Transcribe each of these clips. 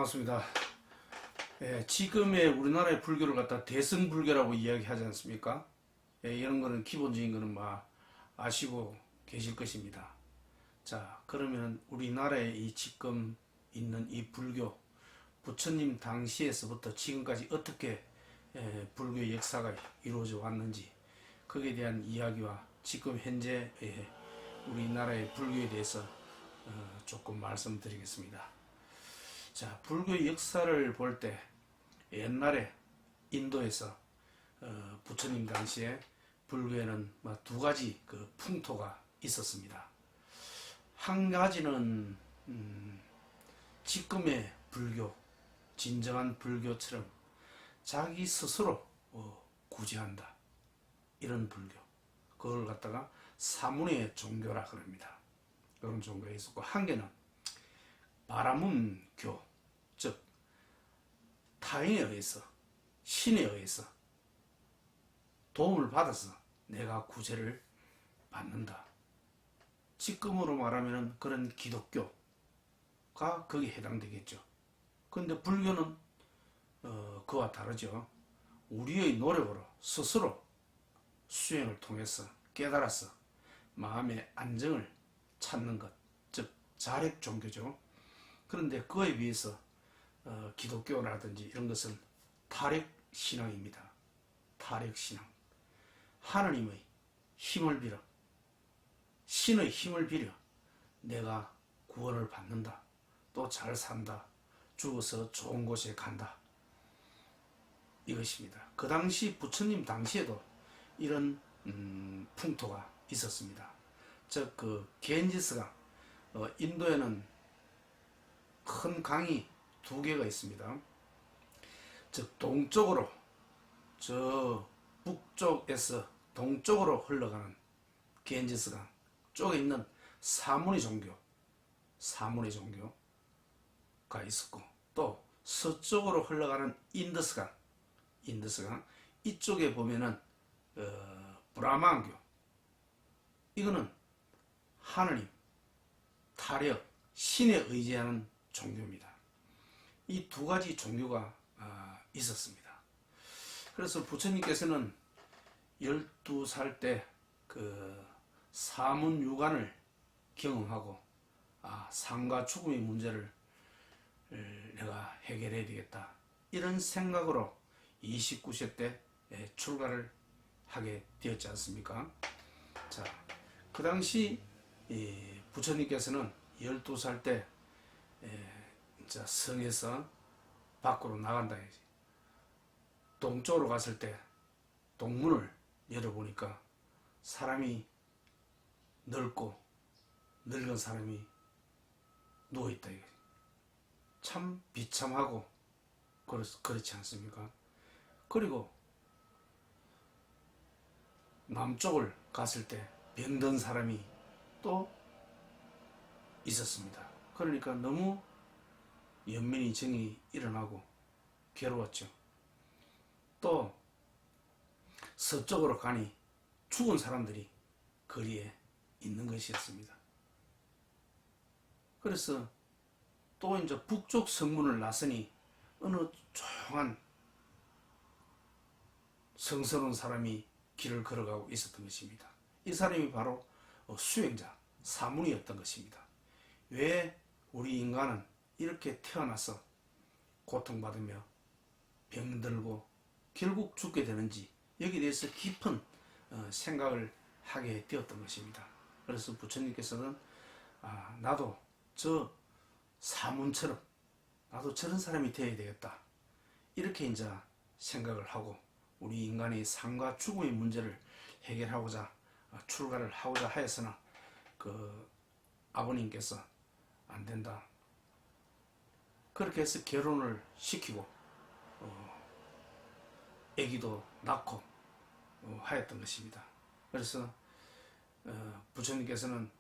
반갑습니다. 지금의 우리나라의 불교를 갖다 대승불교라고 이야기하지 않습니까? 이런 거는 기본적인 거는 아시고 계실 것입니다. 자, 그러면 우리나라에 이 지금 있는 이 불교, 부처님 당시에서부터 지금까지 어떻게 불교의 역사가 이루어져 왔는지, 거기에 대한 이야기와 지금 현재 우리나라의 불교에 대해서 조금 말씀드리겠습니다. 자, 불교의 역사를 볼 때 옛날에 인도에서 부처님 당시에 불교에는 두 가지 그 풍토가 있었습니다. 한 가지는 지금의 불교, 진정한 불교처럼 자기 스스로 구제한다, 이런 불교, 그걸 갖다가 사문의 종교라 그럽니다. 그런 종교가 있었고, 한 개는 바라문교, 즉 타인에 의해서, 신에 의해서 도움을 받아서 내가 구제를 받는다. 지금으로 말하면 그런 기독교가 거기에 해당되겠죠. 그런데 불교는 그와 다르죠. 우리의 노력으로 스스로 수행을 통해서 깨달아서 마음의 안정을 찾는 것, 즉 자력 종교죠. 그런데 그에 비해서 기독교라든지 이런 것은 타력 신앙입니다. 타력 신앙. 하나님의 힘을 빌어, 신의 힘을 빌어 내가 구원을 받는다, 또 잘 산다, 죽어서 좋은 곳에 간다, 이것입니다. 그 당시 부처님 당시에도 이런 풍토가 있었습니다. 즉 그 겐지스강, 인도에는 큰 강이 두 개가 있습니다. 즉 동쪽으로, 저 북쪽에서 동쪽으로 흘러가는 겐지스강 쪽에 있는 사문의 종교가 있었고, 또 서쪽으로 흘러가는 인더스강 이쪽에 보면은 브라만교, 이거는 하느님, 타력, 신에 의지하는 종교입니다. 이 두 가지 종교가 있었습니다. 그래서 부처님께서는 12살 때 그 사문유관을 경험하고, 삶과 죽음의 문제를 내가 해결해야 되겠다, 이런 생각으로 29세 때 출가를 하게 되었지 않습니까? 자, 그 당시 부처님께서는 12살 때 성에서 밖으로 나간다. 동쪽으로 갔을 때 동문을 열어보니까 사람이 넓고 늙은 사람이 누워있다. 참 비참하고 그렇지 않습니까? 그리고 남쪽을 갔을 때 병든 사람이 또 있었습니다. 그러니까 너무 연민이 정이 일어나고 괴로웠죠. 또 서쪽으로 가니 죽은 사람들이 거리에 있는 것이었습니다. 그래서 또 이제 북쪽 성문을 나서니 어느 조용한 성스러운 사람이 길을 걸어가고 있었던 것입니다. 이 사람이 바로 수행자, 사문이었던 것입니다. 왜 우리 인간은 이렇게 태어나서 고통받으며 병들고 결국 죽게 되는지, 여기에 대해서 깊은 생각을 하게 되었던 것입니다. 그래서 부처님께서는 나도 저 사문처럼 나도 저런 사람이 되어야 되겠다, 이렇게 이제 생각을 하고 우리 인간의 삶과 죽음의 문제를 해결하고자 출가를 하고자 하였으나 그 아버님께서 안 된다, 그렇게 해서 결혼을 시키고 아기도 낳고 하였던 것입니다. 그래서 부처님께서는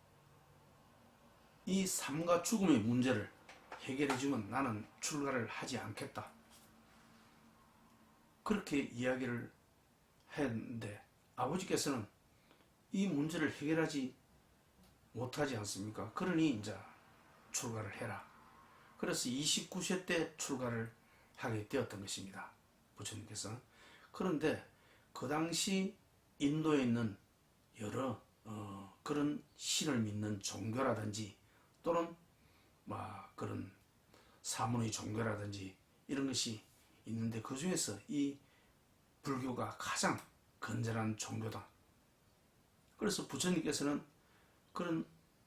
이 삶과 죽음의 문제를 해결해주면 나는 출가를 하지 않겠다, 그렇게 이야기를 했는데, 아버지께서는 이 문제를 해결하지 못하지 않습니까? 그러니 이제 출가를 해라. 그래서 29세 때 출가를 하게 되었던 것입니다. 부처님께서. 그런데 그 당시 인도에 있는 여러 그런 신을 믿는 종교라든지 또는 그런 사문의 종교라든지 이런 것이 있는데 그 중에서 이 불교가 가장 건전한 종교다. 그래서 부처님께서는 그런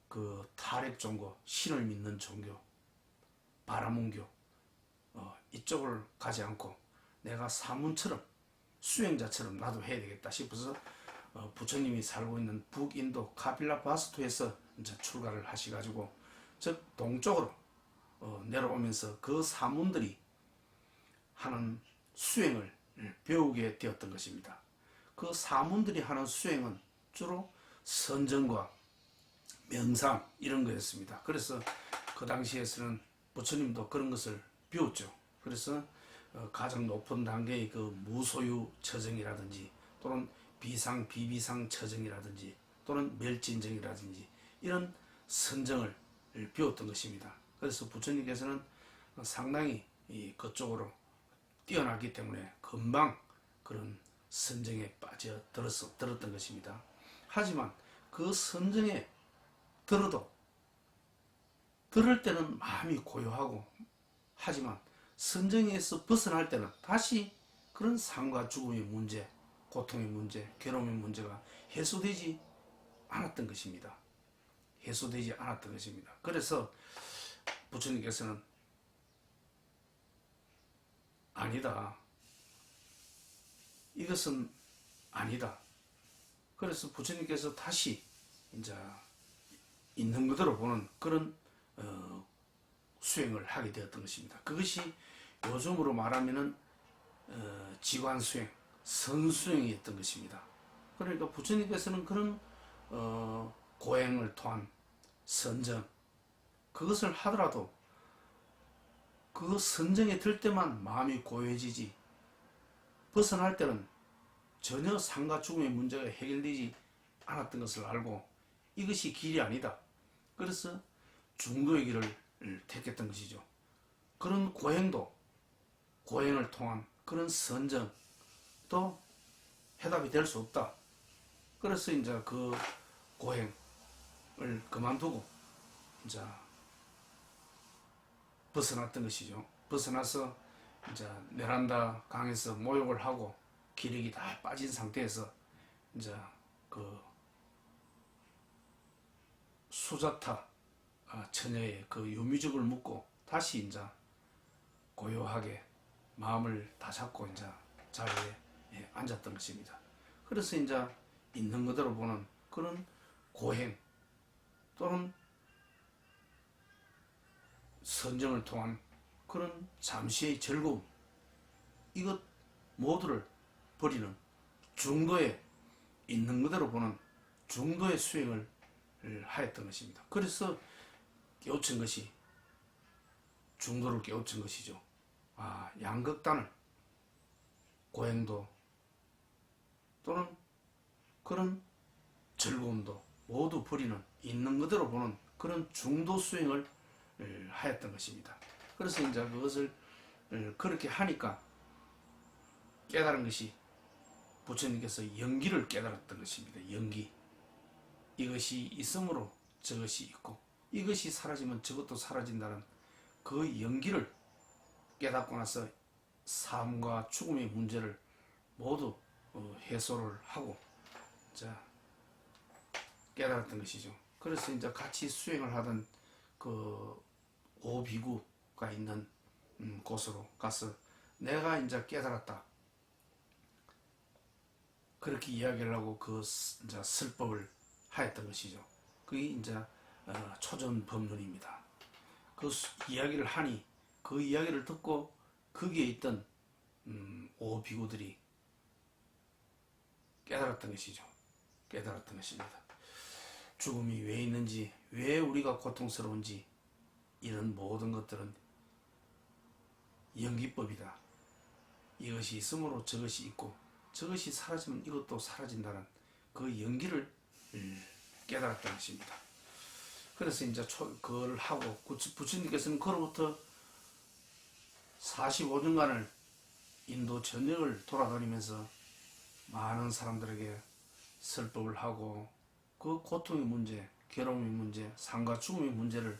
그 타렉 종교, 신을 믿는 종교, 바라문교 이쪽을 가지 않고 내가 사문처럼 수행자처럼 나도 해야 되겠다 싶어서 부처님이 살고 있는 북인도 카필라바스투에서 이제 출가를 하시가지고 즉 동쪽으로 내려오면서 그 사문들이 하는 수행을 배우게 되었던 것입니다. 그 사문들이 하는 수행은 주로 선정과 명상 이런 거였습니다. 그래서 그 당시에서는 부처님도 그런 것을 배웠죠. 그래서 가장 높은 단계의 그 무소유 처정이라든지 또는 비상 비비상 처정이라든지 또는 멸진정이라든지 이런 선정을 배웠던 것입니다. 그래서 부처님께서는 상당히 그쪽으로 뛰어났기 때문에 금방 그런 선정에 빠져들었던 것입니다. 하지만 그 선정에 들을 때는 마음이 고요하고 하지만 선정에서 벗어날 때는 다시 그런 삶과 죽음의 문제, 고통의 문제, 괴로움의 문제가 해소되지 않았던 것입니다. 해소되지 않았던 것입니다. 그래서 부처님께서는 아니다. 이것은 아니다. 그래서 부처님께서 다시 이제 있는 그대로 보는 그런 수행을 하게 되었던 것입니다. 그것이 요즘으로 말하면은 지관수행, 선수행이었던 것입니다. 그러니까 부처님께서는 그런 고행을 통한 선정 그것을 하더라도 그 선정에 들 때만 마음이 고요해지지 벗어날 때는 전혀 삶과 죽음의 문제가 해결되지 않았던 것을 알고 이것이 길이 아니다. 그래서 중도의 길을 택했던 것이죠. 그런 고행을 통한 그런 선정도 해답이 될 수 없다. 그래서 이제 그 고행을 그만두고 이제 벗어났던 것이죠. 벗어나서 이제 네란다 강에서 모욕을 하고 기력이 다 빠진 상태에서 이제 그 수자타 처녀의 그 유미죽을 묻고 다시 이제 고요하게 마음을 다잡고 이제 자리에 앉았던 것입니다. 그래서 이제 있는 그대로 보는 그런 고행 또는 선정을 통한 그런 잠시의 즐거움 이것 모두를 버리는 중도에 있는 그대로 보는 중도의 수행을 하였던 것입니다. 그래서 깨우친 것이 중도를 깨우친 것이죠. 양극단을 고행도 또는 그런 즐거움도 모두 버리는 있는 그대로 보는 그런 중도 수행을 하였던 것입니다. 그래서 이제 그것을 그렇게 하니까 깨달은 것이 부처님께서 연기를 깨달았던 것입니다. 연기. 이것이 있으므로 저것이 있고 이것이 사라지면 저것도 사라진다는 그 연기를 깨닫고 나서 삶과 죽음의 문제를 모두 해소를 하고 깨달았던 것이죠. 그래서 이제 같이 수행을 하던 그 오비구가 있는 곳으로 가서 내가 이제 깨달았다. 그렇게 이야기를 하고 그 이제 설법을 하였던 것이죠. 그게 이제 초전 법문입니다. 그 이야기를 하니 그 이야기를 듣고 거기에 있던 오비구들이 깨달았던 것이죠. 깨달았던 것입니다. 죽음이 왜 있는지, 왜 우리가 고통스러운지 이런 모든 것들은 연기법이다. 이것이 있으므로 저것이 있고 저것이 사라지면 이것도 사라진다는 그 연기를 깨달았던 것입니다. 그래서 이제 그걸 하고 부처님께서는 그로부터 45년간을 인도 전역을 돌아다니면서 많은 사람들에게 설법을 하고 그 고통의 문제, 괴로움의 문제, 삶과 죽음의 문제를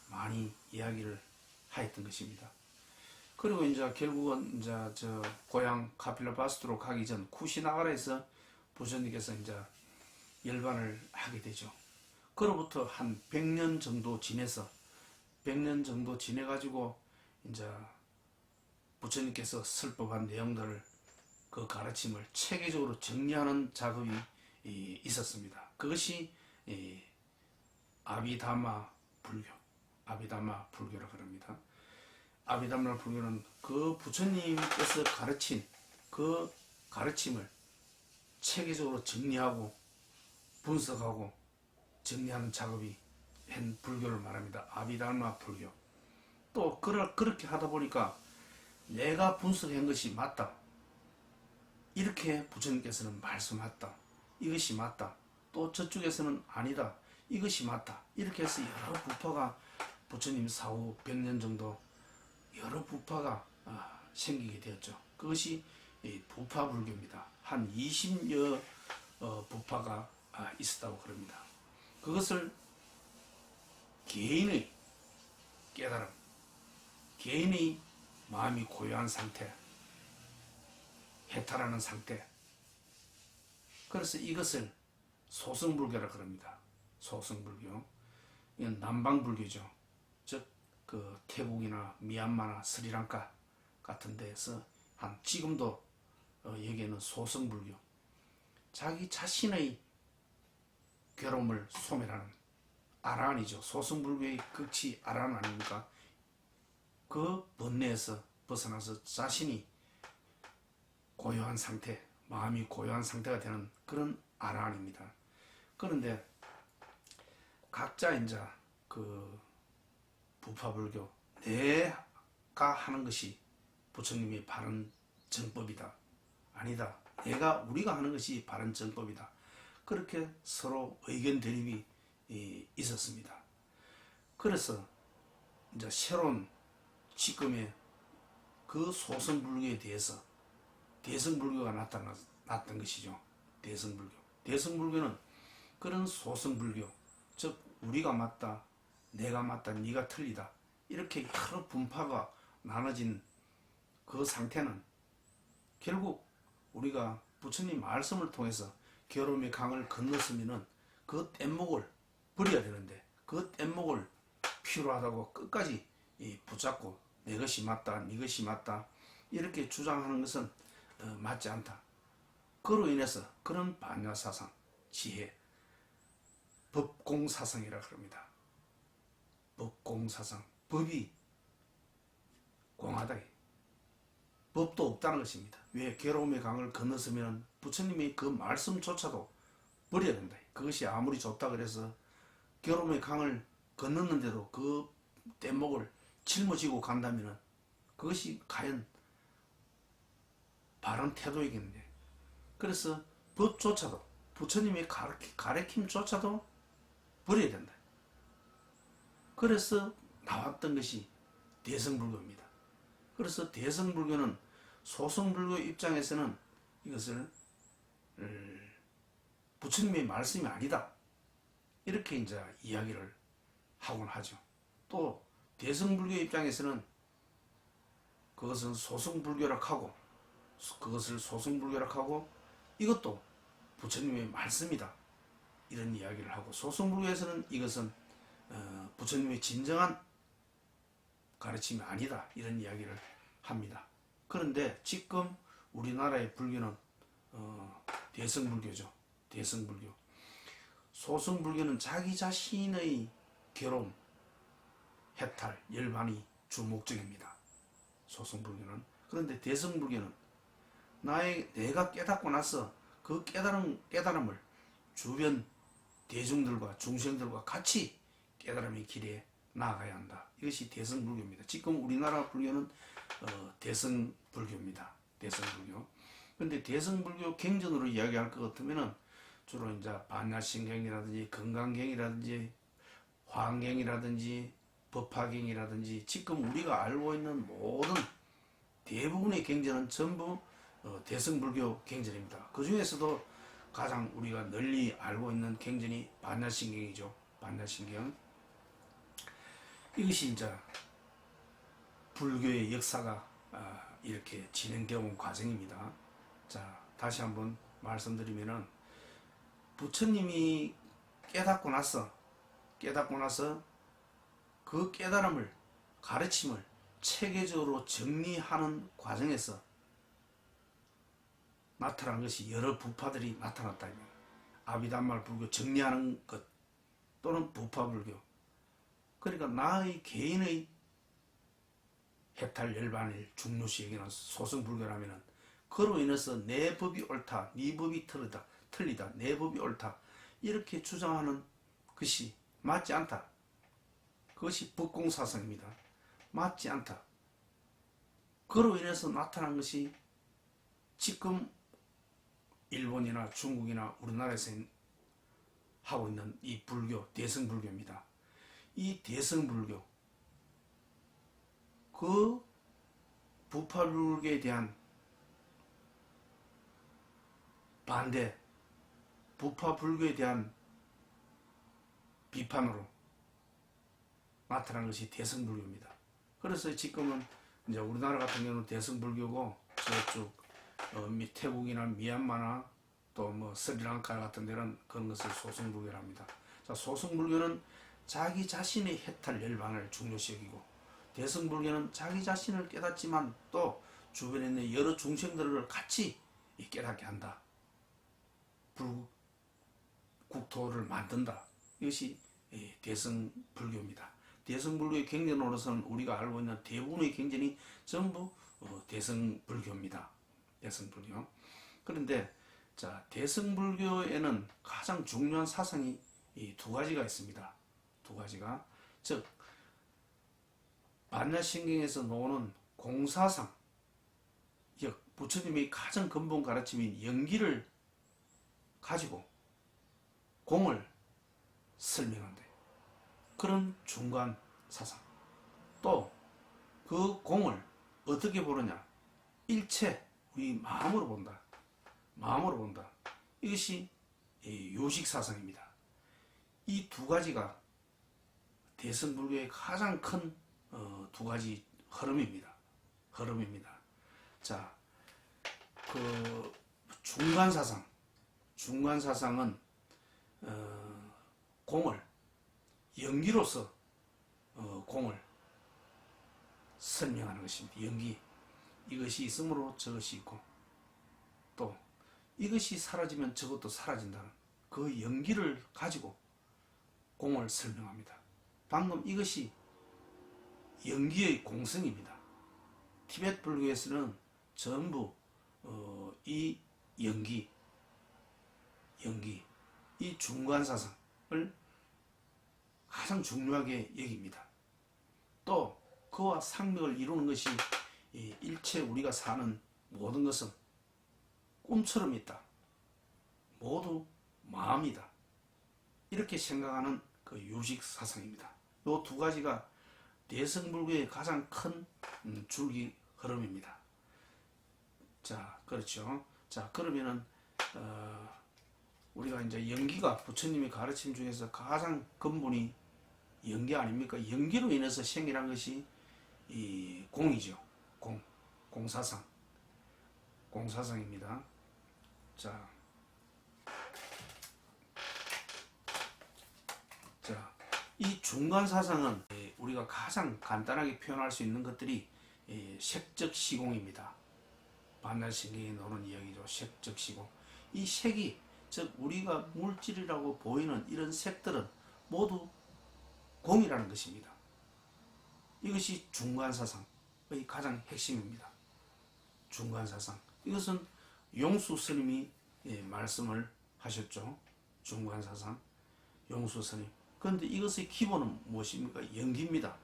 많이 이야기를 하였던 것입니다. 그리고 이제 결국은 이제 저 고향 카필라바스트로 가기 전 쿠시나가라에서 부처님께서 이제 열반을 하게 되죠. 그로부터 한 100년 정도 지내서 100년 정도 지내가지고 이제 부처님께서 설법한 내용들을 그 가르침을 체계적으로 정리하는 작업이 있었습니다. 그것이 아비다마 불교, 아비다마 불교라 그럽니다. 아비다마 불교는 그 부처님께서 가르친 그 가르침을 체계적으로 정리하고 분석하고 정리하는 작업이 한 불교를 말합니다. 아비다마 불교. 또 그렇게 하다 보니까 내가 분석한 것이 맞다. 이렇게 부처님께서는 말씀했다. 이것이 맞다. 또 저쪽에서는 아니다. 이것이 맞다. 이렇게 해서 여러 부파가 부처님 사후 100년 정도 여러 부파가 생기게 되었죠. 그것이 부파불교입니다. 한 20여 부파가 있었다고 그럽니다. 그것을 개인의 깨달음, 개인의 마음이 고요한 상태, 해탈하는 상태. 그래서 이것을 소승불교라 그럽니다. 소승불교. 이건 남방불교죠. 즉, 그 태국이나 미얀마나 스리랑카 같은 데에서 한 지금도 여기에는 소승불교. 자기 자신의 괴로움을 소멸하는 아라한이죠. 소승불교의 극치 아라한 아닙니까? 그 번뇌에서 벗어나서 자신이 고요한 상태, 마음이 고요한 상태가 되는 그런 아라한입니다. 그런데 각자 이제 그 부파불교 내가 하는 것이 부처님의 바른 정법이다. 아니다. 우리가 하는 것이 바른 정법이다. 그렇게 서로 의견 대립이 있었습니다. 그래서 이제 새로운 지금의 그 소승불교에 대해서 대승불교가 나타났던 것이죠. 대승불교. 대승불교는 그런 소승불교, 즉 우리가 맞다, 내가 맞다, 네가 틀리다 이렇게 여러 분파가 나눠진 그 상태는 결국 우리가 부처님 말씀을 통해서 괴로움의 강을 건넜으면은 그 뗏목을 버려야 되는데 그 뗏목을 필요하다고 끝까지 붙잡고 내 것이 맞다, 네 것이 맞다 이렇게 주장하는 것은 맞지 않다. 그로 인해서 그런 반야사상, 지혜, 법공사상이라 그럽니다. 법공사상, 법이 공하다. 법도 없다는 것입니다. 왜? 괴로움의 강을 건넜으면 부처님의 그 말씀조차도 버려야 된다. 그것이 아무리 좋다 그래서 괴로움의 강을 건넜는데도 그 뗏목을 짊어지고 간다면 그것이 과연 바른 태도이겠는데. 그래서 법조차도 부처님의 가르침조차도 버려야 된다. 그래서 나왔던 것이 대승불교입니다. 그래서 대승불교는 소승불교 입장에서는 이것을 부처님의 말씀이 아니다. 이렇게 이제 이야기를 하곤 하죠. 또 대승불교 입장에서는 그것은 소승불교라 하고 그것을 소승불교라 하고 이것도 부처님의 말씀이다. 이런 이야기를 하고 소승불교에서는 이것은 부처님의 진정한 가르침이 아니다. 이런 이야기를 합니다. 그런데 지금 우리나라의 불교는 대승불교죠. 대승불교. 소승불교는 자기 자신의 괴로움, 해탈, 열반이 주 목적입니다. 소승불교는. 그런데 대승불교는 내가 깨닫고 나서 그 깨달음을 주변 대중들과 중생들과 같이 깨달음의 길에 나아가야 한다. 이것이 대승불교입니다. 지금 우리나라 불교는 대승불교입니다. 대승불교. 그런데 대승불교 경전으로 이야기할 것 같으면은 주로 이제 반야신경이라든지 건강경이라든지 화엄경이라든지 법화경이라든지 지금 우리가 알고 있는 모든 대부분의 경전은 전부 대승불교 경전입니다. 그 중에서도 가장 우리가 널리 알고 있는 경전이 반야신경이죠. 반야신경. 이것이 이제 불교의 역사가 이렇게 진행되어 온 과정입니다. 자, 다시 한번 말씀드리면은 부처님이 깨닫고 나서 그 깨달음을, 가르침을 체계적으로 정리하는 과정에서 나타난 것이 여러 부파들이 나타났다. 아비담말 불교 정리하는 것 또는 부파불교. 그러니까 나의 개인의 해탈 열반일 중요시에게는 소승불교라면은 그로 인해서 내 법이 옳다, 네 법이 틀리다, 내 법이 옳다 이렇게 주장하는 것이 맞지 않다. 그것이 법공사상입니다. 맞지 않다. 그로 인해서 나타난 것이 지금 일본이나 중국이나 우리나라에서 하고 있는 이 불교, 대승불교입니다. 이 대승불교, 그 부파불교에 대한 반대, 부파불교에 대한 비판으로 나타난 것이 대승불교입니다. 그래서 지금은 이제 우리나라 같은 경우는 대승불교고 저쪽 태국이나 미얀마나 또 뭐 스리랑카 같은 데는 그런 것을 소승불교라 합니다. 자, 소승불교는 자기 자신의 해탈 열반을 중요시 여기고 대승불교는 자기 자신을 깨닫지만 또 주변에 있는 여러 중생들을 같이 깨닫게 한다. 국토를 만든다. 이것이 대승불교입니다. 대승불교의 경전으로서는 우리가 알고 있는 대부분의 경전이 전부 대승불교입니다. 대승불교. 그런데 자, 대승불교에는 가장 중요한 사상이 두 가지가 있습니다. 두 가지가, 즉 반야신경에서 나오는 공사상, 부처님의 가장 근본 가르침인 연기를 가지고 공을 설명한다. 그런 중간 사상. 또 그 공을 어떻게 보느냐? 일체 우리 마음으로 본다. 마음으로 본다. 이것이 요식 사상입니다. 이 두 가지가 대승불교의 가장 큰 두 가지 흐름입니다. 자, 그 중간 사상은 공을 연기로서 공을 설명하는 것입니다. 연기. 이것이 있으므로 저것이 있고 또 이것이 사라지면 저것도 사라진다는 그 연기를 가지고 공을 설명합니다. 방금 이것이 연기의 공성입니다. 티베트 불교에서는 전부 이 연기, 이 중간 사상을 가장 중요하게 여깁니다. 또 그와 상맥을 이루는 것이 일체 우리가 사는 모든 것은 꿈처럼 있다. 모두 마음이다. 이렇게 생각하는 그 요식 사상입니다. 이 두 가지가 대승불교의 가장 큰 줄기 흐름입니다. 자, 그렇죠. 자, 그러면은 우리가 이제 연기가 부처님의 가르침 중에서 가장 근본이 연기 아닙니까? 연기로 인해서 생기는 것이 이 공이죠. 공사상입니다. 자, 이 중간 사상은 우리가 가장 간단하게 표현할 수 있는 것들이 색적 시공입니다. 반야신경에 나오는 이야기죠. 색적 시공. 이 색이, 즉 우리가 물질이라고 보이는 이런 색들은 모두 공이라는 것입니다. 이것이 중간 사상의 가장 핵심입니다. 중간 사상. 이것은 용수 스님이 말씀을 하셨죠. 중간 사상. 용수 스님. 그런데 이것의 기본은 무엇입니까? 연기입니다.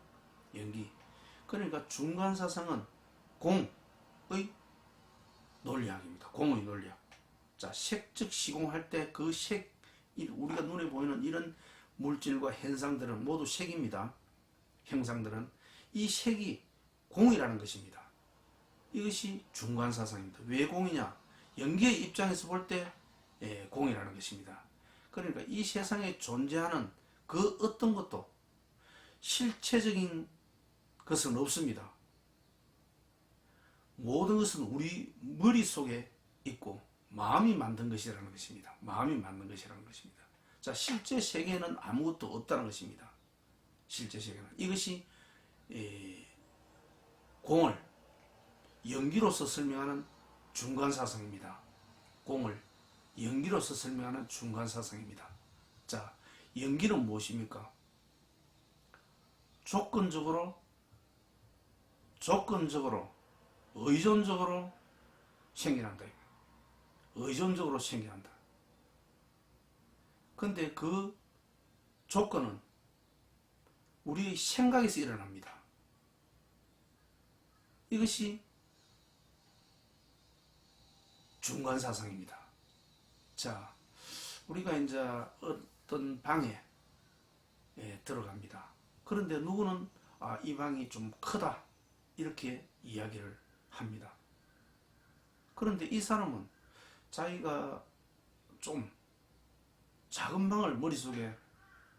연기. 그러니까 중간 사상은 공의 논리학입니다. 공의 논리학. 자, 색즉 시공할 때 그 색, 우리가 눈에 보이는 이런 물질과 현상들은 모두 색입니다. 형상들은 이 색이 공이라는 것입니다. 이것이 중간사상입니다. 왜 공이냐? 연기의 입장에서 볼 때 공이라는 것입니다. 그러니까 이 세상에 존재하는 그 어떤 것도 실체적인 것은 없습니다. 모든 것은 우리 머릿속에 있고 마음이 만든 것이라는 것입니다. 마음이 만든 것이라는 것입니다. 자, 실제 세계에는 아무것도 없다는 것입니다. 실제 세계는. 이것이 공을 연기로서 설명하는 중간사상입니다. 공을 연기로서 설명하는 중간사상입니다. 자, 연기는 무엇입니까? 조건적으로, 의존적으로 생겨난다. 의존적으로 생겨난다. 근데 그 조건은 우리의 생각에서 일어납니다. 이것이 중간사상입니다. 자, 우리가 이제 어떤 방에 들어갑니다. 그런데 누구는 이 방이 좀 크다 이렇게 이야기를 합니다. 그런데 이 사람은 자기가 좀 작은 방을 머릿속에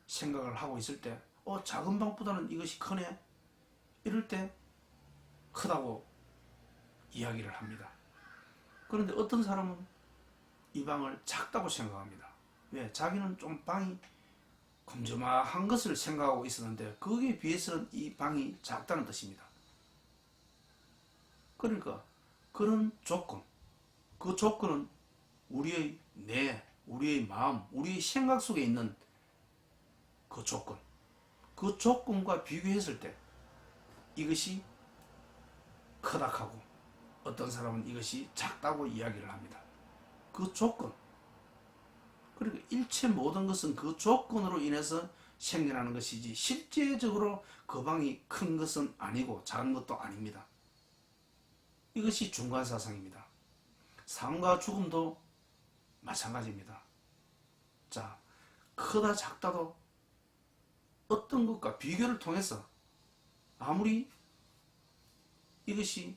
생각을 하고 있을 때 작은 방보다는 이것이 크네 이럴 때 크다고 이야기를 합니다. 그런데 어떤 사람은 이 방을 작다고 생각합니다. 왜? 자기는 좀 방이 큼지막한 것을 생각하고 있었는데 거기에 비해서는 이 방이 작다는 뜻입니다. 그러니까 그런 조건, 그 조건은 우리의 뇌, 우리의 마음, 우리의 생각 속에 있는 그 조건, 그 조건과 비교했을 때 이것이 크다 하고 어떤 사람은 이것이 작다고 이야기를 합니다. 그 조건, 그러니까 일체 모든 것은 그 조건으로 인해서 생겨나는 것이지 실제적으로 그 방이 큰 것은 아니고 작은 것도 아닙니다. 이것이 중간사상입니다. 삶과 죽음도 마찬가지입니다. 자, 크다 작다도 어떤 것과 비교를 통해서 아무리 이것이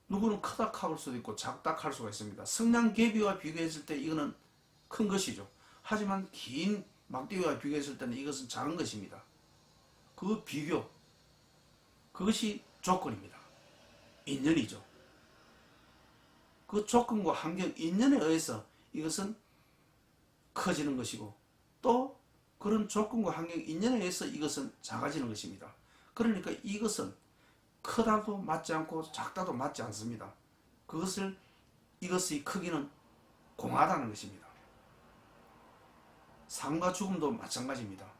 누구는 크다 할 수도 있고 작다 할 수가 있습니다. 성냥개비와 비교했을 때 이거는 큰 것이죠. 하지만 긴 막대기와 비교했을 때는 이것은 작은 것입니다. 그 비교, 그것이 조건입니다. 인연이죠. 그 조건과 환경, 인연에 의해서 이것은 커지는 것이고 또 그런 조건과 환경, 인연에 의해서 이것은 작아지는 것입니다. 그러니까 이것은 크다도 맞지 않고 작다도 맞지 않습니다. 이것의 크기는 공하다는 것입니다. 삶과 죽음도 마찬가지입니다.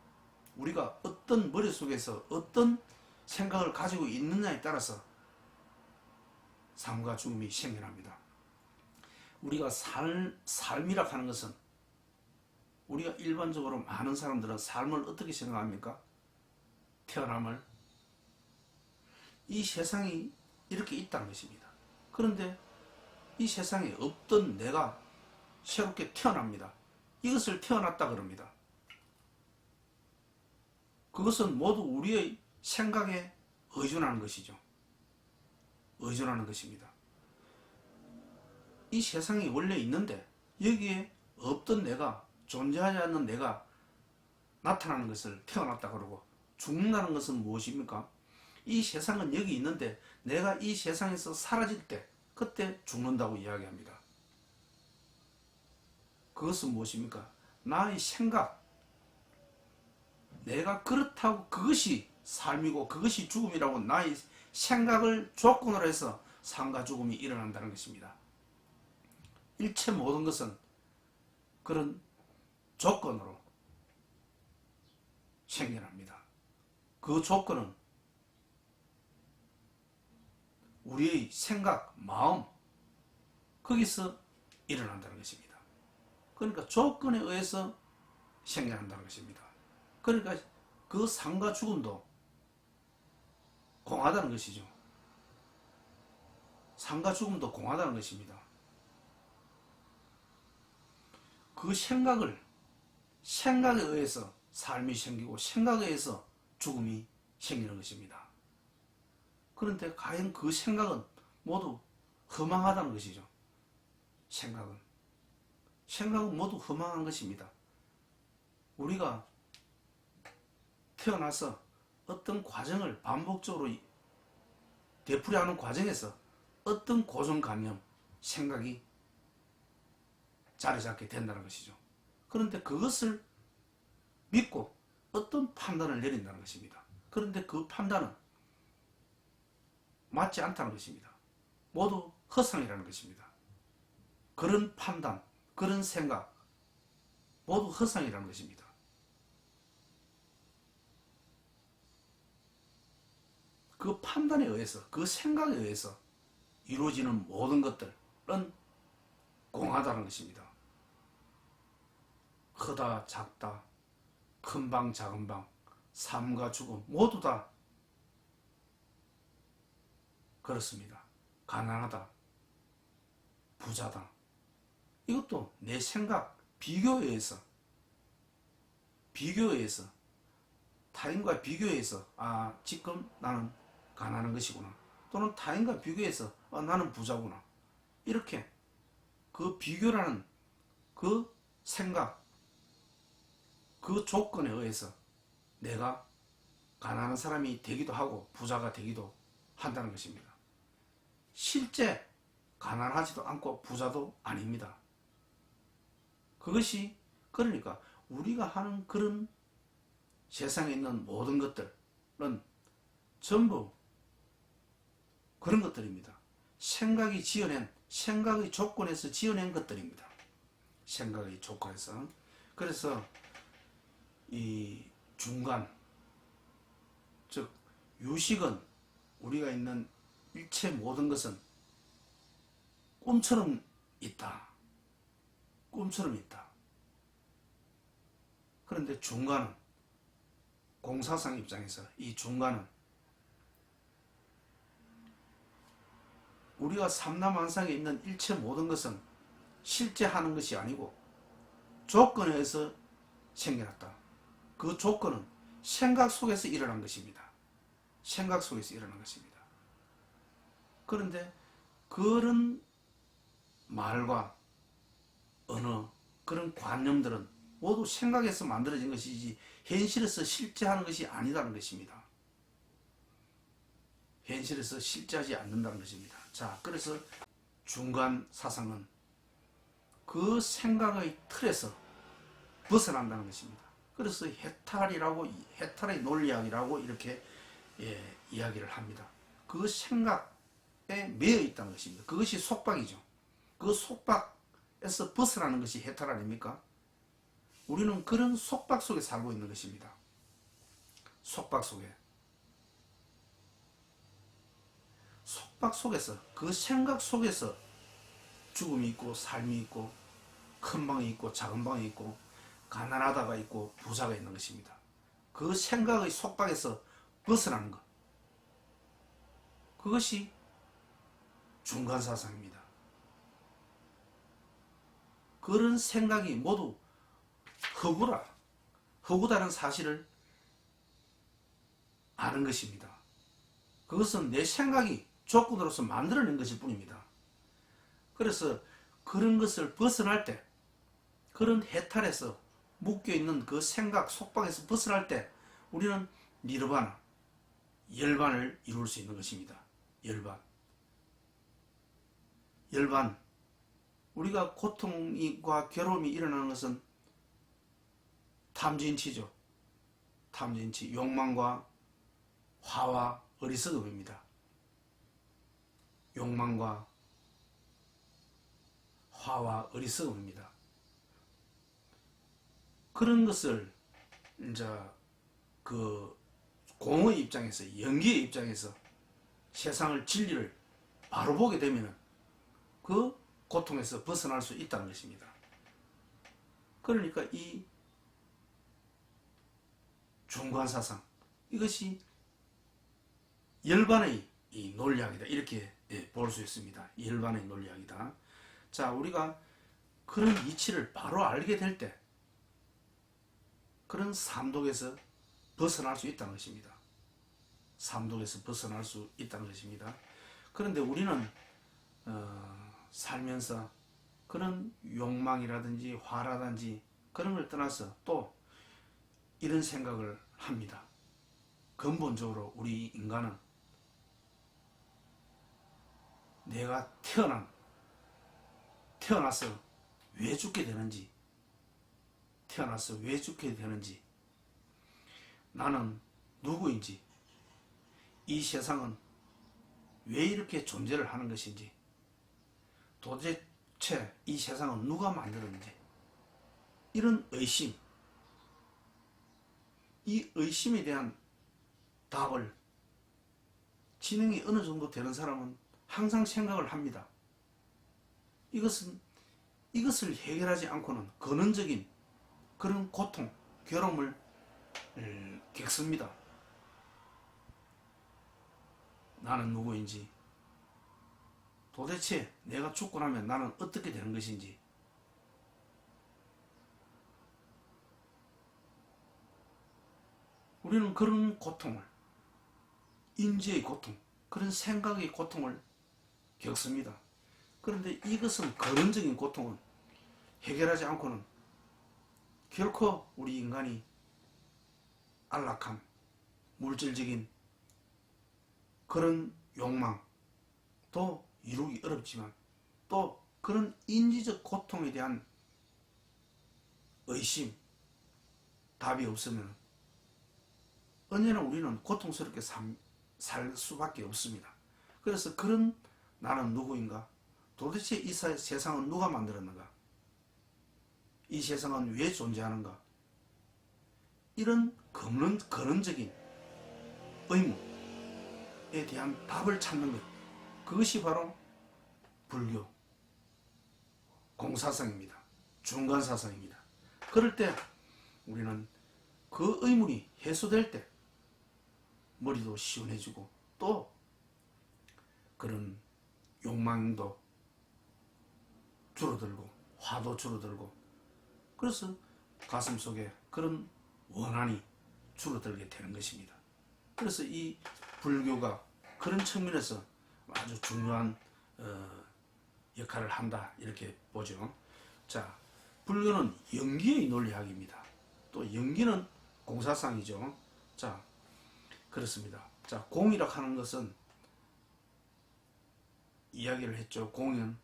우리가 어떤 머릿속에서 어떤 생각을 가지고 있느냐에 따라서 삶과 죽음이 생겨납니다. 우리가 삶이라 하는 것은 우리가 일반적으로 많은 사람들은 삶을 어떻게 생각합니까? 태어남을 이 세상이 이렇게 있다는 것입니다. 그런데 이 세상에 없던 내가 새롭게 태어납니다. 이것을 태어났다 그럽니다. 그것은 모두 우리의 생각에 의존하는 것이죠. 의존하는 것입니다. 이 세상이 원래 있는데 여기에 없던 내가, 존재하지 않는 내가 나타나는 것을 태어났다 그러고, 죽는다는 것은 무엇입니까? 이 세상은 여기 있는데 내가 이 세상에서 사라질 때 그때 죽는다고 이야기합니다. 그것은 무엇입니까? 나의 생각, 내가 그렇다고 그것이 삶이고 그것이 죽음이라고 나의 생각을 조건으로 해서 삶과 죽음이 일어난다는 것입니다. 일체 모든 것은 그런 조건으로 생겨납니다. 그 조건은 우리의 생각, 마음, 거기서 일어난다는 것입니다. 그러니까 조건에 의해서 생겨난다는 것입니다. 그러니까 그 삶과 죽음도 공하다는 것이죠. 삶과 죽음도 공하다는 것입니다. 그 생각에 의해서 삶이 생기고 생각에 의해서 죽음이 생기는 것입니다. 그런데 과연 그 생각은 모두 허망하다는 것이죠. 생각은 모두 허망한 것입니다. 우리가 태어나서 어떤 과정을 반복적으로 되풀이하는 과정에서 어떤 고정관념, 생각이 자리 잡게 된다는 것이죠. 그런데 그것을 믿고 어떤 판단을 내린다는 것입니다. 그런데 그 판단은 맞지 않다는 것입니다. 모두 허상이라는 것입니다. 그런 판단, 그런 생각 모두 허상이라는 것입니다. 그 판단에 의해서, 그 생각에 의해서 이루어지는 모든 것들은 공하다는 것입니다. 크다 작다, 큰 방 작은 방, 삶과 죽음 모두 다 그렇습니다. 가난하다, 부자다, 이것도 내 생각, 비교에 의해서 타인과 비교해서 지금 나는 가난한 것이구나, 또는 타인과 비교해서 나는 부자구나, 이렇게 그 비교라는 그 생각, 그 조건에 의해서 내가 가난한 사람이 되기도 하고 부자가 되기도 한다는 것입니다. 실제 가난하지도 않고 부자도 아닙니다. 그것이 그러니까 우리가 하는 그런 세상에 있는 모든 것들은 전부 그런 것들입니다. 생각이 생각의 조건에서 지어낸 것들입니다. 생각의 조건에서. 그래서 이 중간, 즉 유식은, 우리가 있는 일체 모든 것은 꿈처럼 있다. 꿈처럼 있다. 그런데 중간은, 공사상 입장에서 이 중간은 우리가 삼라만상에 있는 일체 모든 것은 실제 하는 것이 아니고 조건에 의해서 생겨났다. 그 조건은 생각 속에서 일어난 것입니다. 생각 속에서 일어난 것입니다. 그런데 그런 말과 언어, 그런 관념들은 모두 생각에서 만들어진 것이지 현실에서 실제하는 것이 아니라는 것입니다. 현실에서 실제하지 않는다는 것입니다. 자, 그래서 중간 사상은 그 생각의 틀에서 벗어난다는 것입니다. 그래서 해탈의 논리학이라고 이렇게 이야기를 합니다. 그 생각에 매여 있다는 것입니다. 그것이 속박이죠. 그 속박에서 벗어나는 것이 해탈 아닙니까? 우리는 그런 속박 속에 살고 있는 것입니다. 속박 속에서, 그 생각 속에서 죽음이 있고 삶이 있고 큰 방이 있고 작은 방이 있고 가난하다가 있고 부자가 있는 것입니다. 그 생각의 속박에서 벗어나는 것, 그것이 중간사상입니다. 그런 생각이 모두 허구다는 사실을 아는 것입니다. 그것은 내 생각이 조건으로서 만들어낸 것일 뿐입니다. 그래서 그런 것을 벗어날 때, 그런 해탈에서 묶여있는 그 생각 속박에서 벗어날 때 우리는 니르바나, 열반을 이룰 수 있는 것입니다. 열반. 우리가 고통과 괴로움이 일어나는 것은 탐진치죠. 탐진치, 욕망과 화와 어리석음입니다. 욕망과 화와 어리석음입니다. 그런 것을 이제 그 공의 입장에서, 연기의 입장에서 세상을, 진리를 바로 보게 되면 그 고통에서 벗어날 수 있다는 것입니다. 그러니까 이 중간사상, 이것이 열반의 이 논리학이다, 이렇게 볼 수 있습니다. 열반의 논리학이다. 자, 우리가 그런 이치를 바로 알게 될 때, 그런 삼독에서 벗어날 수 있다는 것입니다. 삼독에서 벗어날 수 있다는 것입니다. 그런데 우리는 살면서 그런 욕망이라든지 화라든지 그런 걸 떠나서 또 이런 생각을 합니다. 근본적으로 우리 인간은 내가 태어나서 왜 죽게 되는지, 태어나서 왜 죽게 되는지, 나는 누구인지, 이 세상은 왜 이렇게 존재를 하는 것인지, 도대체 이 세상은 누가 만들었는지, 이런 의심, 이 의심에 대한 답을 지능이 어느 정도 되는 사람은 항상 생각을 합니다. 이것을 해결하지 않고는 근원적인 그런 고통, 괴로움을 겪습니다. 나는 누구인지, 도대체 내가 죽고 나면 나는 어떻게 되는 것인지, 우리는 그런 고통을, 인지의 고통, 그런 생각의 고통을 겪습니다. 그런데 이것은 근원적인 고통은 해결하지 않고는 결코 우리 인간이 안락함, 물질적인 그런 욕망도 이루기 어렵지만 또 그런 인지적 고통에 대한 의심, 답이 없으면 언제나 우리는 고통스럽게 살 수밖에 없습니다. 그래서 그런 나는 누구인가? 도대체 이 세상은 누가 만들었는가? 이 세상은 왜 존재하는가? 이런 근원적인 의문에 대한 답을 찾는 것, 그것이 바로 불교 공사성입니다. 중간사상입니다. 그럴 때 우리는 그 의문이 해소될 때 머리도 시원해지고 또 그런 욕망도 줄어들고 화도 줄어들고, 그래서 가슴 속에 그런 원한이 줄어들게 되는 것입니다. 그래서 이 불교가 그런 측면에서 아주 중요한 역할을 한다, 이렇게 보죠. 자, 불교는 연기의 논리학입니다. 또 연기는 공사상이죠. 자, 그렇습니다. 자, 공이라고 하는 것은 이야기를 했죠. 공은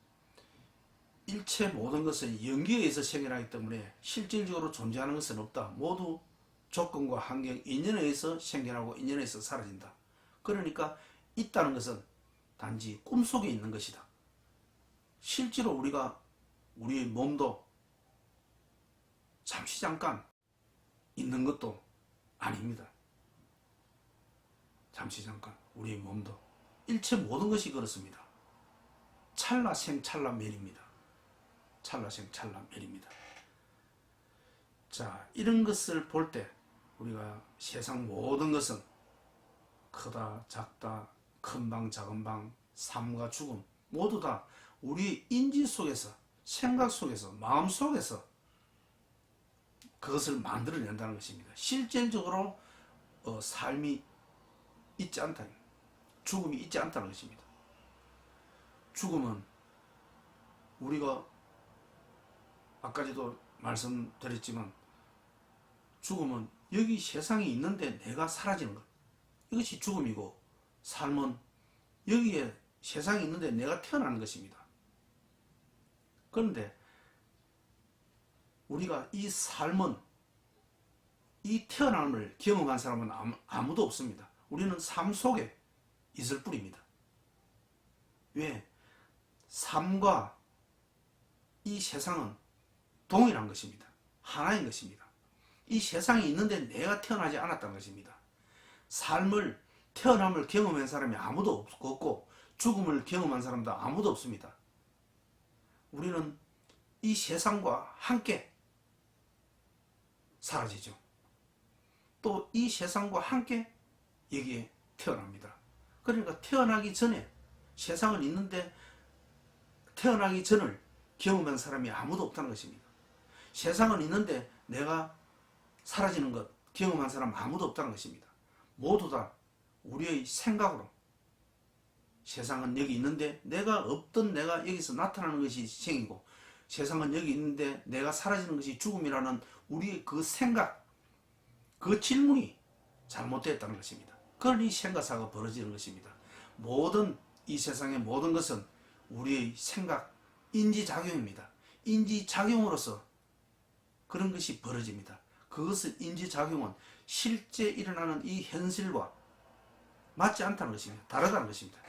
일체 모든 것은 연기에 의해서 생겨나기 때문에 실질적으로 존재하는 것은 없다. 모두 조건과 환경, 인연에 의해서 생겨나고 인연에 의해서 사라진다. 그러니까 있다는 것은 단지 꿈속에 있는 것이다. 실제로 우리의 몸도 잠시 잠깐 있는 것도 아닙니다. 잠시 잠깐 우리의 몸도, 일체 모든 것이 그렇습니다. 찰나생찰나멸입니다. 찰나생찰나멸입니다. 자, 이런 것을 볼 때 우리가 세상 모든 것은 크다 작다, 큰 방 작은 방, 삶과 죽음 모두 다 우리의 인지 속에서, 생각 속에서, 마음 속에서 그것을 만들어낸다는 것입니다. 실질적으로 삶이 있지 않다, 죽음이 있지 않다는 것입니다. 죽음은 우리가 아까도 말씀드렸지만 죽음은 여기 세상에 있는데 내가 사라지는 것, 이것이 죽음이고, 삶은 여기에 세상에 있는데 내가 태어나는 것입니다. 그런데 우리가 이 삶은, 이 태어남을 경험한 사람은 아무도 없습니다. 우리는 삶 속에 있을 뿐입니다. 왜? 삶과 이 세상은 동일한 것입니다. 하나인 것입니다. 이 세상에 있는데 내가 태어나지 않았다는 것입니다. 삶을, 태어남을 경험한 사람이 아무도 없고 죽음을 경험한 사람도 아무도 없습니다. 우리는 이 세상과 함께 사라지죠. 또 이 세상과 함께 여기에 태어납니다. 그러니까 태어나기 전에, 세상은 있는데 태어나기 전을 경험한 사람이 아무도 없다는 것입니다. 세상은 있는데 내가 사라지는 것, 경험한 사람 아무도 없다는 것입니다. 모두 다 우리의 생각으로 세상은 여기 있는데 내가 없던 내가 여기서 나타나는 것이 생이고, 세상은 여기 있는데 내가 사라지는 것이 죽음이라는 우리의 그 생각, 그 질문이 잘못되었다는 것입니다. 그러니 생가사가 벌어지는 것입니다. 모든 이 세상의 모든 것은 우리의 생각, 인지작용입니다. 인지작용으로서 그런 것이 벌어집니다. 그것은 인지작용은 실제 일어나는 이 현실과 맞지 않다는 것입니다. 다르다는 것입니다.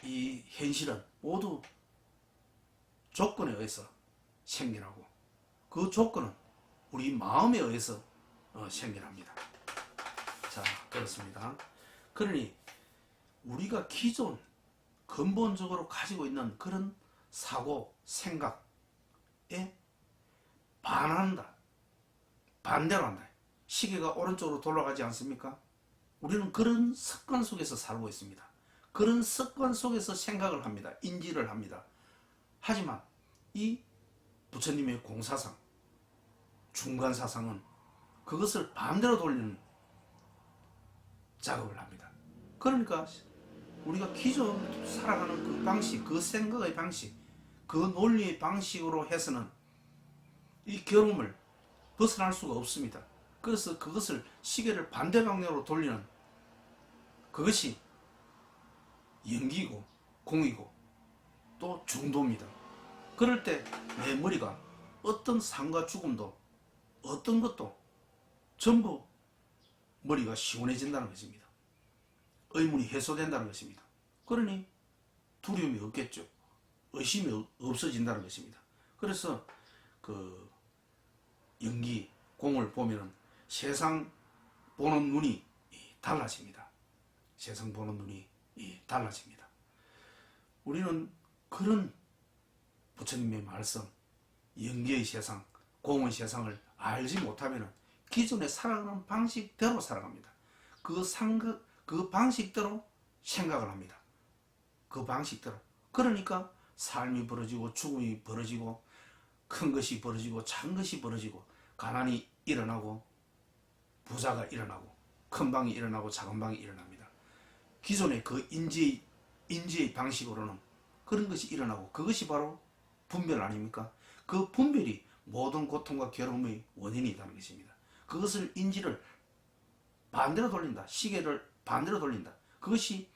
이 현실은 모두 조건에 의해서 생겨나고, 그 조건은 우리 마음에 의해서 생겨납니다. 자, 그렇습니다. 그러니 우리가 기존 근본적으로 가지고 있는 그런 사고, 생각에 반한다. 반대로 한다. 시계가 오른쪽으로 돌아가지 않습니까? 우리는 그런 습관 속에서 살고 있습니다. 그런 습관 속에서 생각을 합니다. 인지를 합니다. 하지만 이 부처님의 공사상, 중간사상은 그것을 반대로 돌리는 작업을 합니다. 그러니까 우리가 기존 살아가는 그 방식, 그 생각의 방식, 그 논리의 방식으로 해서는 이 경험을 벗어날 수가 없습니다. 그래서 그것을 시계를 반대 방향으로 돌리는 그것이 연기고 공이고 또 중도입니다. 그럴 때 내 머리가 어떤 삶과 죽음도 어떤 것도 전부 머리가 시원해진다는 것입니다. 의문이 해소된다는 것입니다. 그러니 두려움이 없겠죠. 의심이 없어진다는 것입니다. 그래서 그 연기, 공을 보면은 세상 보는 눈이 달라집니다. 세상 보는 눈이 달라집니다. 우리는 그런 부처님의 말씀, 연기의 세상, 공의 세상을 알지 못하면 기존에 살아가는 방식대로 살아갑니다. 그 방식대로 생각을 합니다. 그 방식대로. 그러니까 삶이 벌어지고 죽음이 벌어지고 큰 것이 벌어지고 작은 것이 벌어지고 가난이 일어나고 부자가 일어나고 큰 방이 일어나고 작은 방이 일어납니다. 기존의 그 인지의 방식으로는 그런 것이 일어나고 그것이 바로 분별 아닙니까? 그 분별이 모든 고통과 괴로움의 원인이라는 것입니다. 그것을 인지를 반대로 돌린다. 시계를 반대로 돌린다. 그것이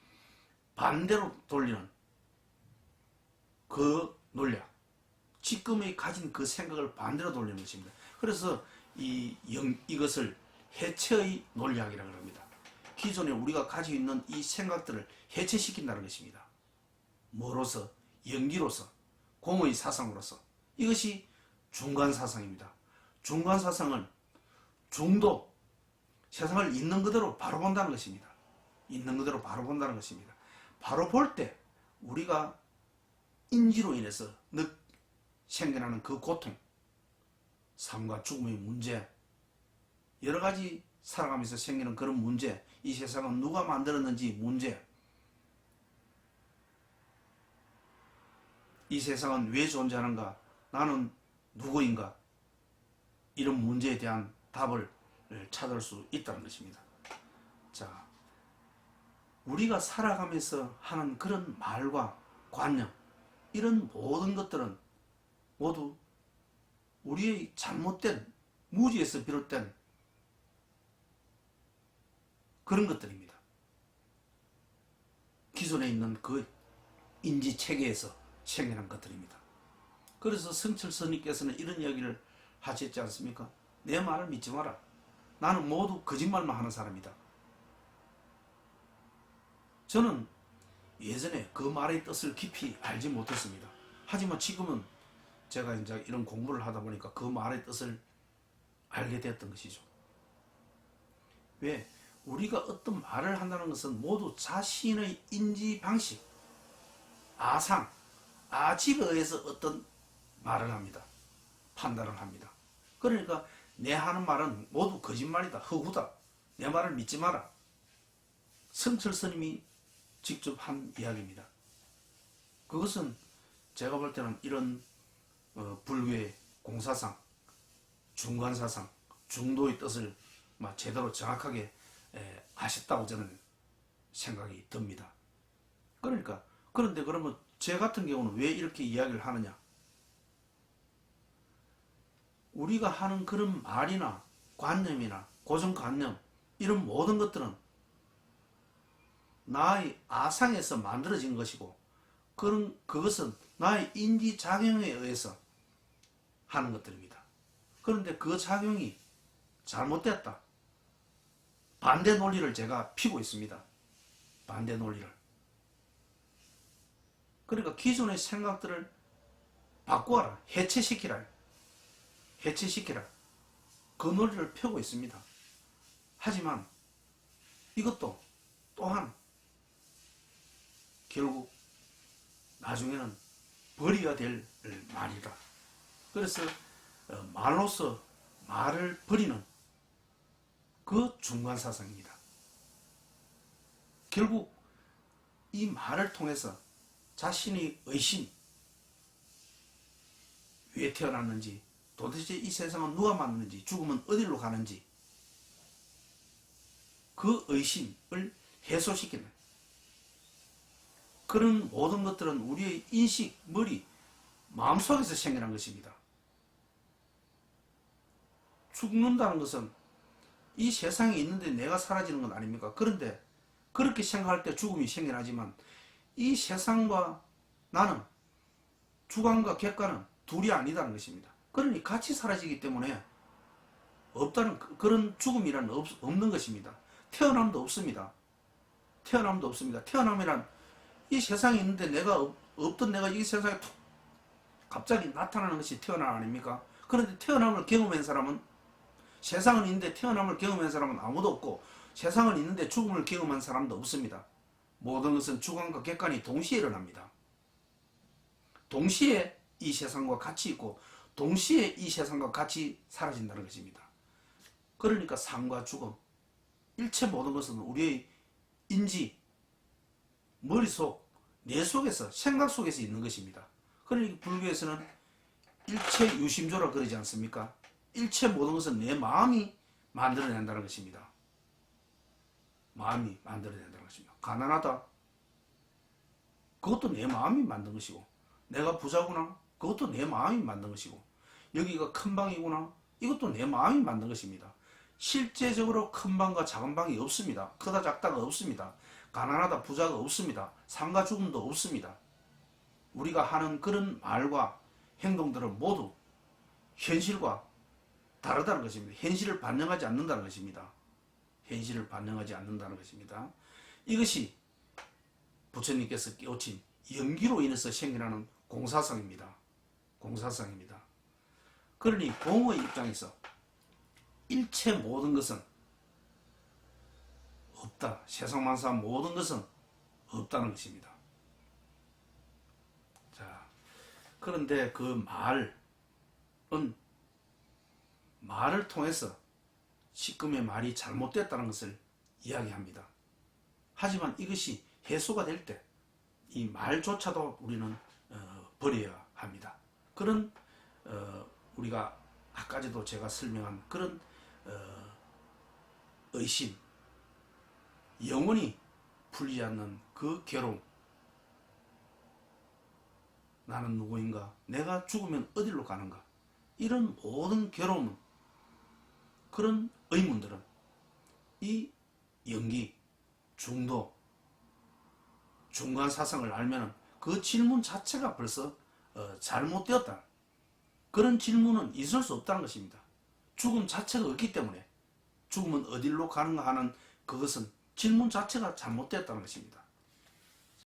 반대로 돌리는 그 논리학, 지금의 가진 그 생각을 반대로 돌리는 것입니다. 그래서 이것을 해체의 논리학이라고 합니다. 기존에 우리가 가지고 있는 이 생각들을 해체시킨다는 것입니다. 뭐로서? 연기로서, 공의 사상으로서. 이것이 중간사상입니다. 중간사상은 중도, 세상을 있는 그대로 바로 본다는 것입니다. 있는 그대로 바로 본다는 것입니다. 바로 볼 때 우리가 인지로 인해서 생겨나는 그 고통, 삶과 죽음의 문제, 여러 가지 살아가면서 생기는 그런 문제, 이 세상은 누가 만들었는지 문제, 이 세상은 왜 존재하는가, 나는 누구인가, 이런 문제에 대한 답을 찾을 수 있다는 것입니다. 자, 우리가 살아가면서 하는 그런 말과 관념, 이런 모든 것들은 모두 우리의 잘못된 무지에서 비롯된 그런 것들입니다. 기존에 있는 그 인지체계에서 생겨난 것들입니다. 그래서 성철 스님께서는 이런 이야기를 하셨지 않습니까? 내 말을 믿지 마라. 나는 모두 거짓말만 하는 사람이다. 저는 예전에 그 말의 뜻을 깊이 알지 못했습니다. 하지만 지금은 제가 이제 이런 공부를 하다 보니까 그 말의 뜻을 알게 되었던 것이죠. 왜? 우리가 어떤 말을 한다는 것은 모두 자신의 인지 방식, 아상, 아집에 의해서 어떤 말을 합니다. 판단을 합니다. 그러니까 내 하는 말은 모두 거짓말이다, 허구다, 내 말을 믿지 마라. 성철 스님이 직접 한 이야기입니다. 그것은 제가 볼 때는 이런 불교의 공사상, 중간사상, 중도의 뜻을 제대로 정확하게 하셨다고 저는 생각이 듭니다. 그런데 그러면 제 같은 경우는 왜 이렇게 이야기를 하느냐? 우리가 하는 그런 말이나 관념이나 고정관념 이런 모든 것들은 나의 아상에서 만들어진 것이고 그것은 나의 인지작용에 의해서 하는 것들입니다. 그런데 그 작용이 잘못됐다. 반대 논리를 제가 피고 있습니다. 반대 논리를. 그러니까 기존의 생각들을 바꾸어라. 해체시키라. 그 논리를 펴고 있습니다. 하지만 이것도 또한 결국 나중에는 벌이가 될 말이다. 그래서 말로서 말을 버리는 그 중간사상입니다. 결국 이 말을 통해서 자신의 의심, 왜 태어났는지, 도대체 이 세상은 누가 만드는지, 죽으면 어디로 가는지 그 의심을 해소시키는 그런 모든 것들은 우리의 인식, 머리, 마음속에서 생겨난 것입니다. 죽는다는 것은 이 세상에 있는데 내가 사라지는 건 아닙니까? 그런데 그렇게 생각할 때 죽음이 생겨나지만 이 세상과 나는, 주관과 객관은 둘이 아니다는 것입니다. 그러니 같이 사라지기 때문에 없다는 그런 죽음이란 없는 것입니다. 태어남도 없습니다. 태어남이란 이 세상에 있는데 없던 내가 이 세상에 툭 갑자기 나타나는 것이 태어남 아닙니까? 그런데 태어남을 경험한 사람은, 세상은 있는데 태어남을 경험한 사람은 아무도 없고, 세상은 있는데 죽음을 경험한 사람도 없습니다. 모든 것은 주관과 객관이 동시에 일어납니다. 동시에 이 세상과 같이 있고 동시에 이 세상과 같이 사라진다는 것입니다. 그러니까 삶과 죽음, 일체 모든 것은 우리의 인지, 머릿속, 뇌 속에서, 생각 속에서 있는 것입니다. 그러니까 불교에서는 일체 유심조라 그러지 않습니까? 일체 모든 것은 내 마음이 만들어낸다는 것입니다. 마음이 만들어낸다는 것입니다. 가난하다, 그것도 내 마음이 만든 것이고, 내가 부자구나, 그것도 내 마음이 만든 것이고, 여기가 큰 방이구나, 이것도 내 마음이 만든 것입니다. 실제적으로 큰 방과 작은 방이 없습니다. 크다 작다가 없습니다. 가난하다 부자가 없습니다. 삶과 죽음도 없습니다. 우리가 하는 그런 말과 행동들은 모두 현실과 다르다는 것입니다. 현실을 반영하지 않는다는 것입니다. 현실을 반영하지 않는다는 것입니다. 이것이 부처님께서 깨우친 연기로 인해서 생겨나는 공사성입니다. 공사성입니다. 그러니 공의 입장에서 일체 모든 것은 없다. 세상만사 모든 것은 없다는 것입니다. 자, 그런데 그 말을 통해서 지금의 말이 잘못됐다는 것을 이야기합니다. 하지만 이것이 해소가 될 때 이 말조차도 우리는 버려야 합니다. 그런 우리가 아까도 제가 설명한 그런 의심, 영원히 풀리지 않는 그 괴로움, 나는 누구인가, 내가 죽으면 어디로 가는가, 이런 모든 괴로움, 그런 의문들은 이 연기, 중도, 중간 사상을 알면 그 질문 자체가 벌써 잘못되었다. 그런 질문은 있을 수 없다는 것입니다. 죽음 자체가 없기 때문에 죽음은 어디로 가는가 하는 그것은 질문 자체가 잘못되었다는 것입니다.